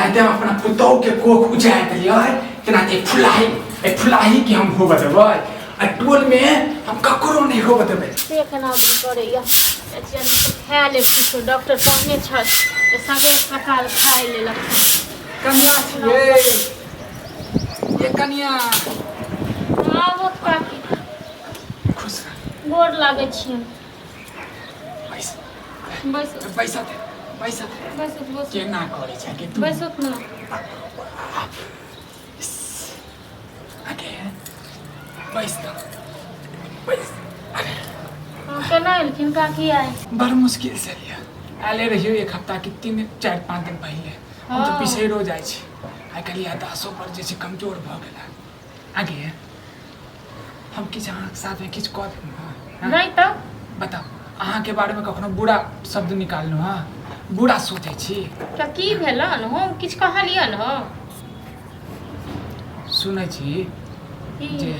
तेनाते हम अपना पुतौ के कोख उजाड़ दिलियै तेनाते फुलाही के हम होबऽ देबै आ टोल में हम ककरो नहीं होबऽ देबै से केना करे या एचन तो खा ले किछो डॉक्टर कहने छ जे सबे सकाल खाइ लेलक कन्या छियै ये कन्या आबो काकी खुश गोर लागै छी बैस बैस बैस बैस केना करै छै के तू बैस न आगे बैस केना एलखिन काकी आए बड़ मुश्किल से आले रहियो एक हफ्ता के 3-4-5 दिन पहले हम तो पिछड़ो जाइ छी आइ काल्हि याददाश्तो पर जे छै कमजोर भऽ गेला आगे हम किछु अहाँके साथमे किछु कऽ देब नहीं तो बताओ अहाँ के बारे में कखनो बुरा शब्द निकाललहुँ हाँ बुरा सोचै छी क्या की भेलन हम किछु कहलियन हो सुनै छी की जे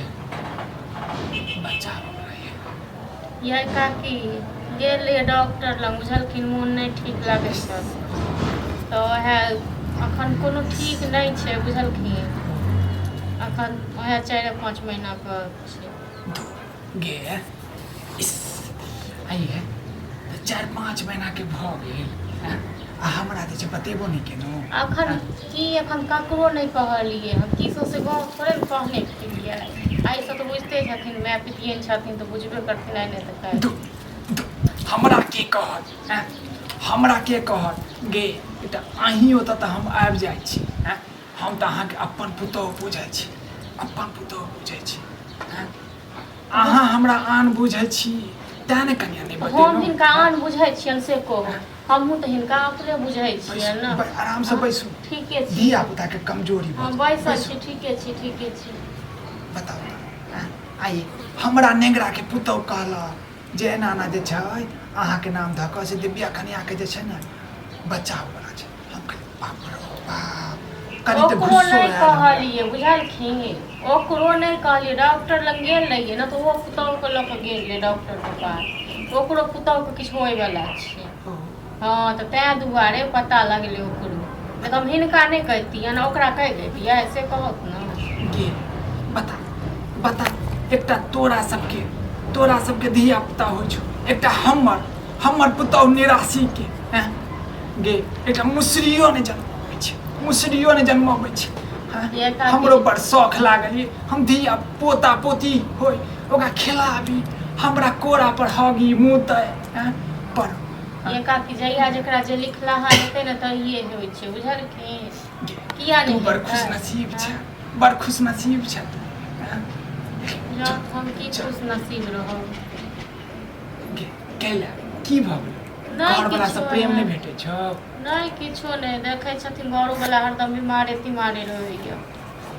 बच्चा हो रही ये काकी गेल डॉक्टर लग बुझलखिन मोन नहीं ठीक लागै छै तो है अखन कोनो ठीक नहीं छै बुझलखिन अखन वह 4-5 महीना के छै गे इस आइए 4-5 महीना के भऽ गेल आ हमरा जे छै बतेबो नहीं केनो अखन की अखन ककरो नहीं कहलिए हम किसो से गाँव थोड़े न कहने फिरिए आई से तो बुझते छथिन माय पितियन छथिन तो बुझबे करथिन आई नहीं तो हमरा के कहत हमरा के कहत गे बेटा अहीं ओतऽ तऽ हम आबि जाइ छी हम तऽ अहाँके अपन पुतौह बुझै छी अहाँ हमरा आन बुझै छी तेँ ने कन्या नहीं बतेलहुँ हम हिनका आन बुझै छियन से कहू हमहूँ तऽ हिनका अपने बुझै छियन न आराम से बैसू ठीके छी धिया पुता के कमजोरी हम बैसल छी ठीके छी बताओ आइए हमरा नेंगरा के पुतौह कहलक जे एना एना जे छै अहाँके नाम धऽ कऽ से दिव्या कन्या के जे छै ने बच्चा होवला छै हम कहलिए बाप रे बाप कनि तऽ ओकरो गुस्सो नहीं आयल कहलिए बुझलखिन ओकरो नहीं कहलिए डॉक्टर लग गेल रहिए न तो वो पुतौह के लऽ कऽ गेल रहे डॉक्टर के पास ओकरो पुतौह के किछु होय वाला छै हाँ तो तेँ दुआरे पता लगले ओकरो नहीं तो हम हिनका नहीं कहतियन ओकरा कह देतियै से कहत न गे बता एकटा तोरा सबके धिया पुता होइ छौ एकटा हमर पुतौह 89 के गे एकटा मुसरियो ने जन्मबै छै हमरो बड़ शौख लागल हम धिया पोता पोती होय ओकरा खिलाबी हमरा कोरा पर हगी मुतै पर ये काकी जइया जकरा जे लिखला हेतै न तहिए होइ छै बुझलखिन किया तू नहीं बड़ खुश नसीब छै हम की खुश नसीब रहब कैला की भऽ गेलै घर वाला सब प्रेम नहीं भेटै छौ नहीं किछो नहीं देखै छथिन घरो वाला हरदम बीमारे रहैया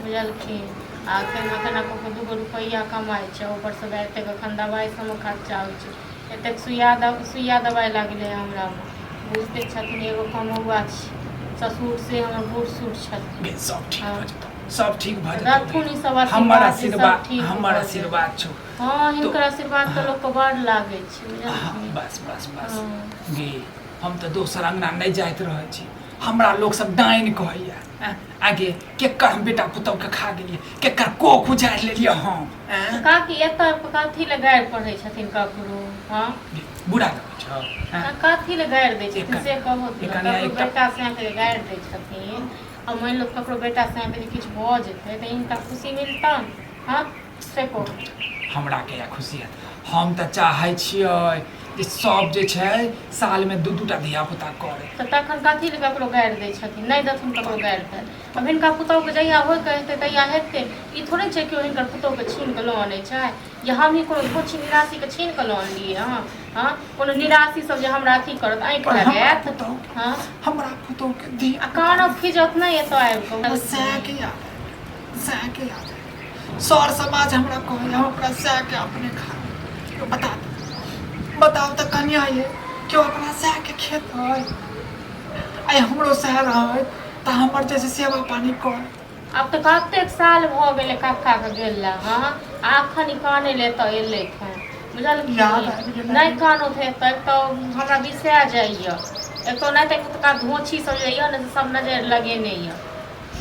बुझलखिन आ केना को 2 रुपैया कमाइ छै ऊपर से एतेक एखन दवाई सब में खर्चा होइ छै एतेक सुइया दवाई लगलै हमरा बुझते छथिन एगो कमौआ छै ससुर से हमर बूढ़ सूढ़ छथिन सब ठीक भऽ जेतै हमर आशीर्वाद छौ हाँ हिनकर आशीर्वाद तो लोग को बड़ लागे छै बस गे हम तो दोसर अंगना नहीं जाइत रहे छी हमरा लोग सब डाइन कहैया आगे केकर हम बेटा पुतौह के खा गेलिए केकर कोख उजाड़ लेलिए हम काकी एतऽ कथी ले गारि पढ़ै छथिन ककरो हाँ बुरा लगै छौ कथी ले गारि दै छथिन से कहू ककरो बेटा से गारि दै छथिन आ मान लो ककरो बेटा से किछु भऽ जेतै तऽ हिनका खुशी मिलतन हाँ से कहू हमरा के खुशी हैत हम तऽ चाहै छियै जे सब जे छै साल में 2-2 टा धिया पुता करे तऽ तखन कथी ले ककरो गारि दै छथिन नहीं देथिन ककरो गारि दै अब हिनका पुतौह के जहिया होय के हेतै तहिया हेतै ई थोड़े छै कि हिनकर पुतौह के छीन के लऽ आनै छै या हम ही कोनो धोछी निराशी के छीन के लऽ आनलियै हाँ कोनो निराशी सब जे हमरा अथी करत आँखि लगायत हाँ हमरा पुतौह के दी कानब खिजत नहीं एतऽ आबि कऽ सै के याद सर समाज हमरा कहै हम अपना सै के अपने खा बताओ तो कन्या ये क्यों अपना सह के खेत है आई हमरो सह रहे त हमर जैसे सेवा पानी कर अब तो कतेक साल भ गेले काका के गेला हां आखन काने ले त एले थे बुझल नहीं कानो थे तब तो हमरा बिसरा जाइए एक तो नहीं तो धोछी सब जाइए ना सब नजर लगे नहीं है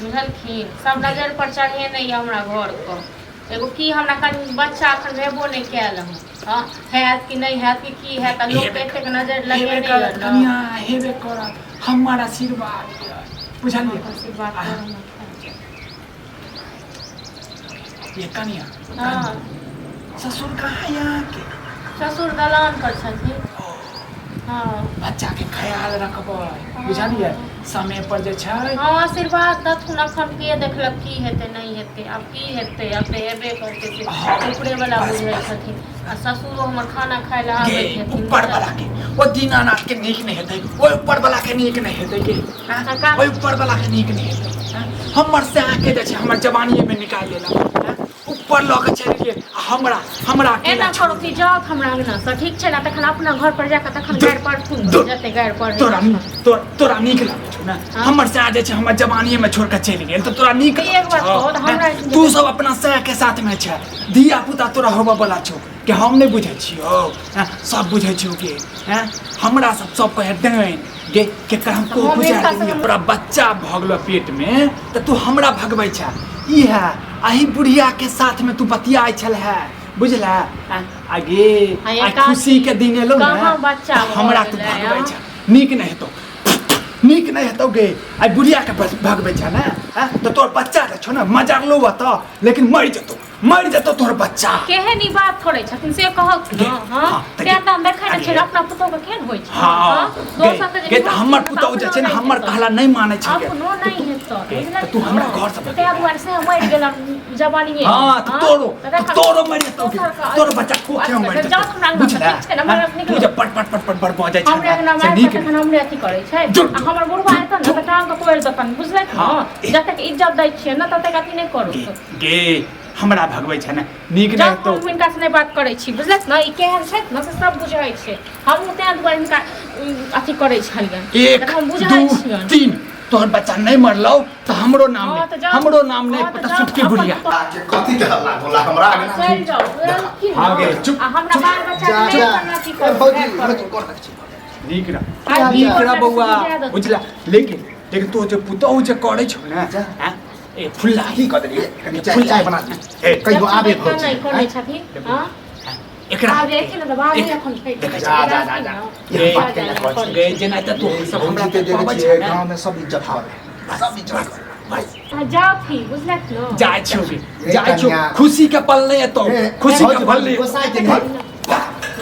बुझलखिन सब नजर पर चढ़े नहीं है हमरा घर पर एगो की हमरा कनि बच्चा एखन भेबो नहीं कैल हम हाँ हैत कि नहीं हैत कि की है त लोग एतेक नजर लगे हेबे नहीं करत है कनिया हेबे करत हमर आशीर्वाद बुझलिए बात ये कनिया हाँ ससुर कहाँ यहाँ के ससुर दलान पर छथिन हाँ बच्चा के ख्याल रखबै बुझलिए समय पर जे छै हाँ आशीर्वाद दथुन अखन के देखलक की हेतै नहीं हेतै अब की हेतै अब तो हेबे करतै से ऊपरे वाला बुझै छथिन आ ससुरो हमर खाना खाय ला आबै छथिन ऊपर वाला के ओ दीनानाथ के नीक नहीं हेतै ओ ऊपर वाला के नीक नहीं हेतै के ओ ऊपर वाला के नीक नहीं हेतै हमर से आके जे छै हमर जवानी में निकाल लेला ऊपर लऽ के चलि गेल हमरा एना करू कि जाओ हमरा अंगना से ठीक छै ना तखन अपना घर पर जाके तखन गाड़ पड़थुन जते गाड़ पड़े तोरा नीक लागै छौ ना हमर से आ जे छै हमर जवानी में छोड़ के चलि गेल तो तोरा नीक एक बात कहो त हमरा तू सब अपना सह के साथ में छै धिया पुता तोरा होबे वाला छौ कि हम नहीं बुझे छियो सब बुझे छियो के हमरा सब कहे देन गे के कर हमको बुझा दिया तोरा बच्चा भगलो पेट में त तू हमरा भगबै छै ई है अही बुढ़िया के साथ में तू बतियाई छल है बुझला आगे खुशी के दिन एलो ना हमरा तू भगबै छै नीक नहीं हेतौ नीक नहीं हेतौ गे आई बुढ़िया के भगबै छै ना तो तोर बच्चा छौ ना मजारलो त लेकिन मर जतो तोर बच्चा केहन ई बात थोड़े छथिन से कहत न हां ते त हम देखै न छै अपना पुतो के केहन होय छै हां दोसर के जे हमर पुतो जे छै न हमर कहला नहीं मानै छै अपनो नहीं हेतौ तू हमरा घर से ते दुआरे से मर गेल जवानी में हां तोरो मर जतो तोर बच्चा को के मर जतो जात हमरा बुझला तू जे पट पट बजै छै हमरा नाम नीक हमरे अथी करै छै हमर बुढ़वा एतन न त टांग के तोड़ दतन बुझलै न जते इज्जत दै छियै न तते अथी नहीं करू गे हमरा भगबै छै ना नीक नहीं तो हम इनका से नहीं बात करै छी बुझलक न ई केहन छै न से सब बुझै छै हम ते दुआरे इनका अथी करै छलियन एक हम बुझै छियन 3 तोहर बच्चा नहीं मरलौ त हमरो नाम नहीं पता सुटके बुढ़िया के कथि डरला बोला हमरा चल जाओ हां गे चुप हमरा बाल बच्चा के नहीं करना की कर नीक रा बउआ बुझला लेकिन तो जे पुतौ जे करै छौ ना ए फुल्लाही क देली कनी चाय बना दे ए कहियो आबे भौ नहीं करै छथिन हां एकरा आबे कि न बाबा एखन जा ये बात कर गए जेना त तू सब हमरा के देने छियै गांव में सब इज्जत करे सब इज्जत करे जाओ थी बुझलक न जाय छौ खुशी के पल नहीं तो खुशी के पल नहीं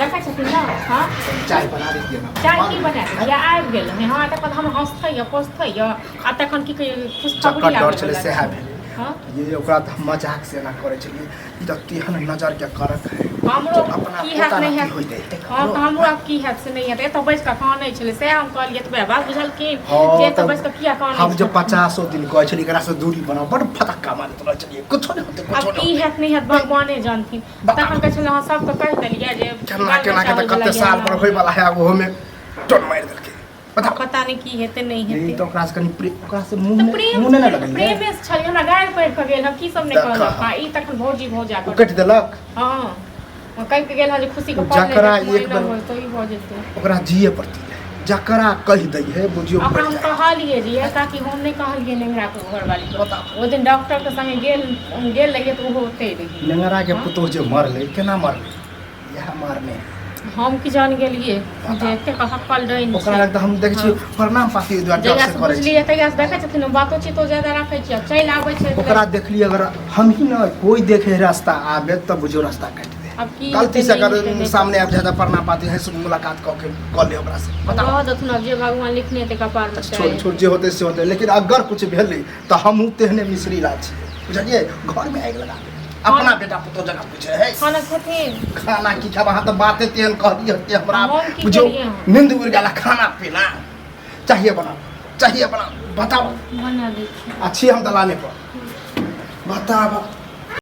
रखा छथिन न हां चाय बना दे ना चाय की बना दे या आबि गेल हां त हम हंसथै या पोसथै या आ तखन की खुशखबरी डर चले से है हां ये ओकरा मजाक से ना करे छलिए ई त तिहन नजर के करत है हमरो अपना की हैत नहीं होई दे हां त हमरो अब की हैत से नहीं हैत एत बैस का कानै छले से हम कहलिए त बात बुझल की जे त बैस का किया कानै हम जो 50 दिन कहै छलिए एकरा से दूरी बनाओ बड़ फटक्का मारे तो चलिए कुछ नहीं होते कुछ अब की हैत नहीं हैत भगवाने जानथिन तखन कहै छले हां सब के कह देलिए जे केना के त कते साल पर होय वाला है वो में टोन मार देलके पता नहीं की हेते नहीं हेते तो ओकरा से कनी ओकरा से मुंह नहीं लगल प्रेम से छली हमरा गाय पैर क गेल हम की सब ने कहलक हां ई तखन भौजी भौजा कर कट देलक हां कह के गेल जे खुशी के पल जकरा एक बार तो ई भ जेते ओकरा जिए पड़ती है जकरा कह दई है बुझियो अपना हम कहलिए जी ताकि हम नहीं कहलिए नेंगरा को घर वाली को ओ दिन डॉक्टर के संगे गेल लगे तो होते रही नेंगरा के पुतो जे मरले केना मरले यह मारने हम की जान गेलिए जे एते हक्कल डइन ओकरा लगता हम देख छी प्रणाम पाती द्वारा डॉक्टर से करे बुझलिए तैया से देखै छथिन बातो छी तो ज्यादा राखै छी चल आबै छै ओकरा देखली अगर हम ही न कोई देखे रास्ता आबे त बुझो रास्ता काट दे अब की गलती से अगर सामने आ ज्यादा प्रणाम पाती है सब मुलाकात क ले ओकरा से बताओ दथुन अब जे भगवान लिखने ते कपार में छोड़ जे होते से होते लेकिन अगर कुछ भेले त हम तेहने मिश्री राज बुझलिए घर में आग लगा अपना बेटा पुतो जगह पूछे है खाना खथिन खाना की खावा हां तो बातें तेहन कह दी हते हमरा बुझो नींद उड़ गला खाना पीना चाहिए बना बताओ बना दे अच्छी हम दलाने पर बताओ